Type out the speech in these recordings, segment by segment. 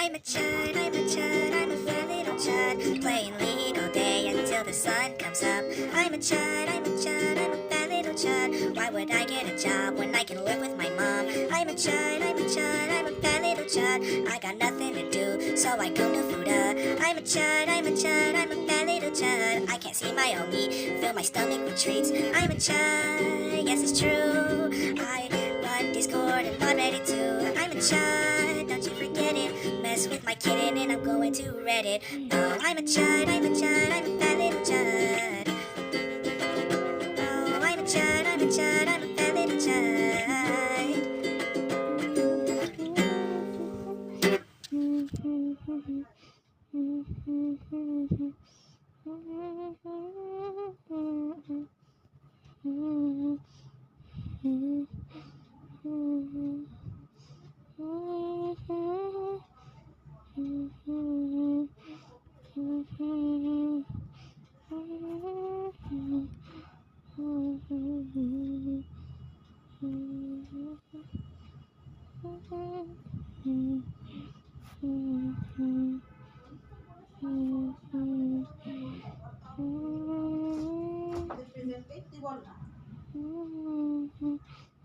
I'm a chud, I'm a chud, I'm a fat little chud, playing league all day until the sun comes up. I'm a chud, I'm a chud, I'm a fat little chud. Why would I get a job when I can live with my mom? I'm a chud, I'm a chud, I'm a fat little chud. I got nothing to do, so I go to Fuda. I'm a chud, I'm a chud, I'm a fat little chud. I can't see my own meat, fill my stomach with treats. I'm a chud, yes it's true. I run Discord and mod Reddit too. I'm a chud, don't you forget it. Mess with my kitten and I'm going to Reddit. Oh, I'm a chud, I'm a chud, I'm a fat little chud. Oh, I'm a chud, I'm a chud, I'm a fat little chud.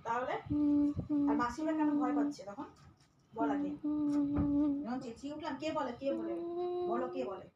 তাহলে আর মাসিমা কেন ভয় পাচ্ছে তখন বল আগে যখন চেঁচিয়ে উঠলাম কে বলে বলো কে বলে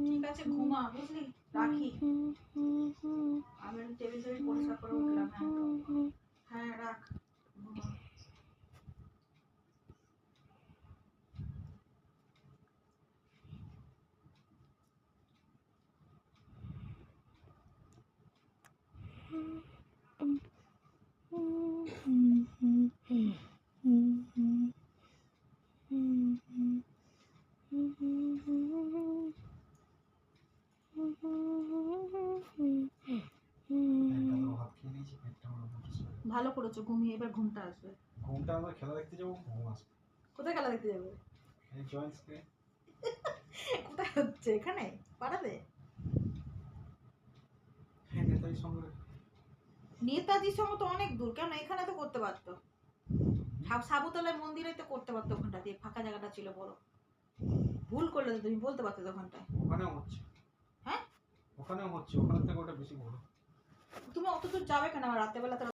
ঠিক আছে ঘুমা বুঝলি রাখি আমি টেবিল পরিষ্কার করে উঠলাম হ্যাঁ রাখ ঘুমা ভালো করেছো ঘুমিয়ে এবার ঘুমটা আসবে ঘুমটা আমরা খেলা দেখতে যাবো ঘুম আসবে কোথায় খেলা দেখতে যাবে এই জয়েন্ট স্ক্রিন কোথায় হচ্ছে এখানে পাড়াতে হ্যাঁ নেতাজির সঙ্গে নেতাজির সঙ্গে তো অনেক দূর কেন এখানে তো করতে পারতো সাবুতলায় মন্দিরে তো করতে পারতো ওখানটা দিয়ে ফাঁকা জায়গাটা ছিল বড় ভুল করলে তো তুমি বলতে পারতো ওখানটায় ওখানেও হচ্ছে হ্যাঁ ওখানেও হচ্ছে ওখান থেকে ওটা বেশি বড় তুমি অত দূর যাবে কেন আমার রাতের বেলা